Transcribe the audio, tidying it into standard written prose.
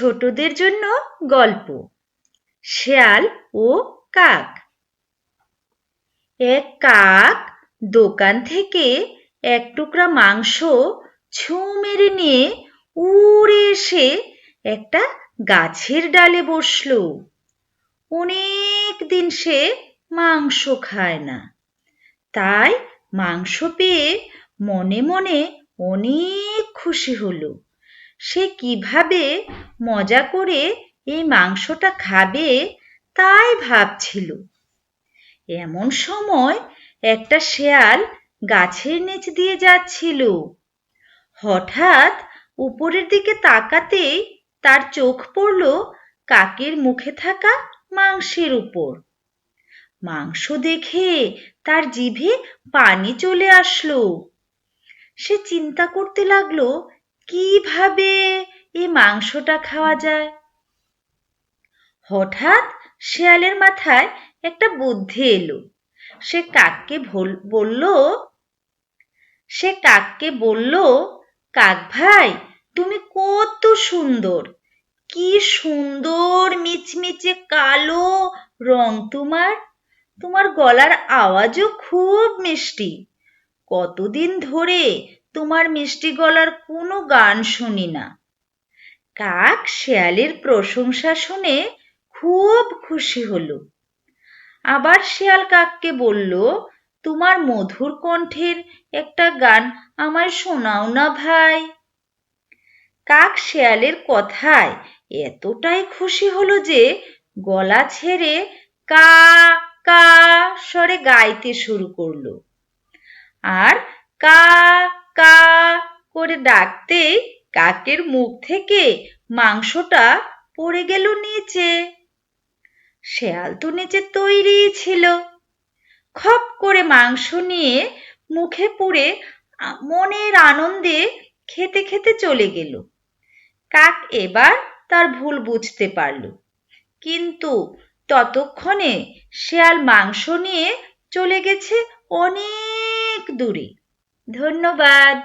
ছোটদের জন্য গল্প শেয়াল ও কাক। এক কাক দোকান থেকে এক টুকরা মাংস ছুঁ মেরে নিয়ে উড়ে এসে একটা গাছের ডালে বসলো। অনেক দিন সে মাংস খায় না, তাই মাংস পেয়ে মনে মনে অনেক খুশি হলো। সে কিভাবে মজা করে এই মাংসটা খাবে তাই ভাবছিল। এমন সময় একটা শেয়াল গাছের নিচ দিয়ে যাচ্ছিল। হঠাৎ উপরের দিকে তাকাতেই তার চোখ পড়ল কাকের মুখে থাকা মাংসের উপর। মাংস দেখে তার জিভে পানি চলে আসলো। সে চিন্তা করতে লাগলো কিভাবে এই মাংসটা খাওয়া যায়। হঠাৎ শেয়ালের মাথায় একটা বুদ্ধি এলো। সে কাককে বলল, কাক ভাই, তুমি কত সুন্দর, কি সুন্দর মিচমিচে কালো রং তোমার, তোমার গলার আওয়াজও খুব মিষ্টি। কতদিন ধরে তোমার মিষ্টি গলার কোনো গান শুনি না। কাক শেয়ালের প্রশংসা শুনে খুব খুশি হলো। আবার শেয়াল কাককে বলল, তোমার মধুর কণ্ঠের একটা গান আমায় শোনাও না ভাই। কাক শেয়ালের কথায় এতটাই খুশি হলো যে গলা ছেড়ে কা কা স্বরে গাইতে শুরু করলো। আর কা কা করে ডাকতেই কাকের মুখ থেকে মাংসটা পড়ে গেল নিচে। শেয়াল তো নিচে তৈরি ছিল। খপ করে মাংস নিয়ে মুখে পুরে মনের আনন্দে খেতে খেতে চলে গেল। কাক এবার তার ভুল বুঝতে পারল, কিন্তু ততক্ষণে শেয়াল মাংস নিয়ে চলে গেছে অনেক দূরে। ধন্যবাদ।